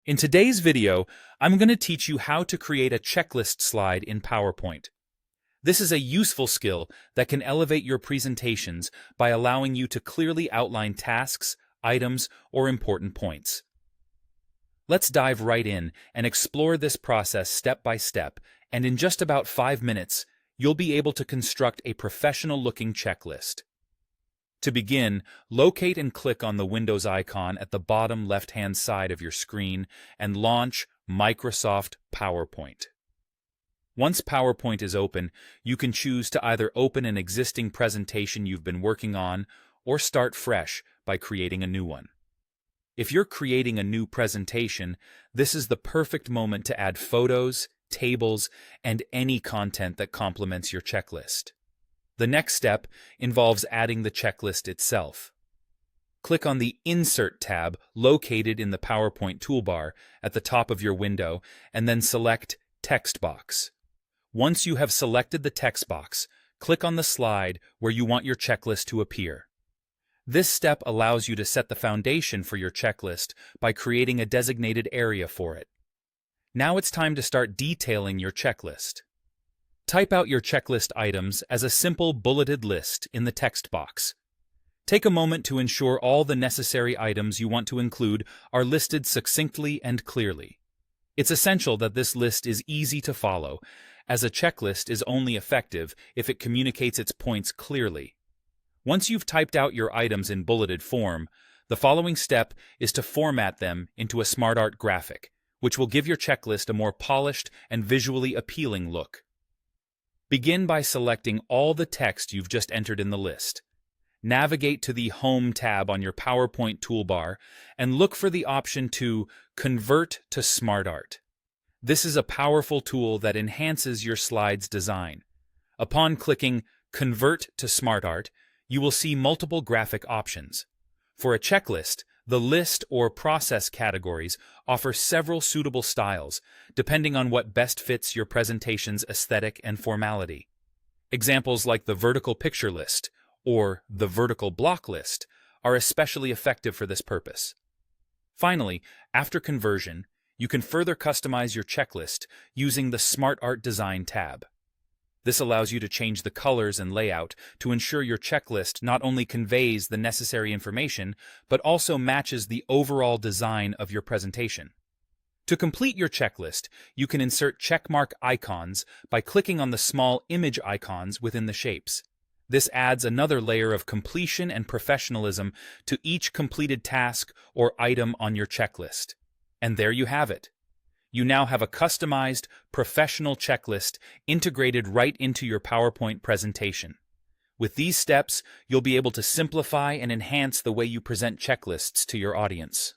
In today's video, I'm going to teach you how to create a checklist slide in PowerPoint. This is a useful skill that can elevate your presentations by allowing you to clearly outline tasks, items, or important points. Let's dive right in and explore this process step by step, and in just about 5 minutes, you'll be able to construct a professional-looking checklist. To begin, locate and click on the Windows icon at the bottom left-hand side of your screen and launch Microsoft PowerPoint. Once PowerPoint is open, you can choose to either open an existing presentation you've been working on or start fresh by creating a new one. If you're creating a new presentation, this is the perfect moment to add photos, tables, and any content that complements your checklist. The next step involves adding the checklist itself. Click on the Insert tab located in the PowerPoint toolbar at the top of your window and then select Text Box. Once you have selected the text box, click on the slide where you want your checklist to appear. This step allows you to set the foundation for your checklist by creating a designated area for it. Now it's time to start detailing your checklist. Type out your checklist items as a simple bulleted list in the text box. Take a moment to ensure all the necessary items you want to include are listed succinctly and clearly. It's essential that this list is easy to follow, as a checklist is only effective if it communicates its points clearly. Once you've typed out your items in bulleted form, the following step is to format them into a SmartArt graphic, which will give your checklist a more polished and visually appealing look. Begin by selecting all the text you've just entered in the list. Navigate to the Home tab on your PowerPoint toolbar and look for the option to Convert to SmartArt. This is a powerful tool that enhances your slide's design. Upon clicking Convert to SmartArt, you will see multiple graphic options. For a checklist, the list or process categories offer several suitable styles, depending on what best fits your presentation's aesthetic and formality. Examples like the vertical picture list or the vertical block list are especially effective for this purpose. Finally, after conversion, you can further customize your checklist using the SmartArt Design tab. This allows you to change the colors and layout to ensure your checklist not only conveys the necessary information, but also matches the overall design of your presentation. To complete your checklist, you can insert checkmark icons by clicking on the small image icons within the shapes. This adds another layer of completion and professionalism to each completed task or item on your checklist. And there you have it. You now have a customized, professional checklist integrated right into your PowerPoint presentation. With these steps, you'll be able to simplify and enhance the way you present checklists to your audience.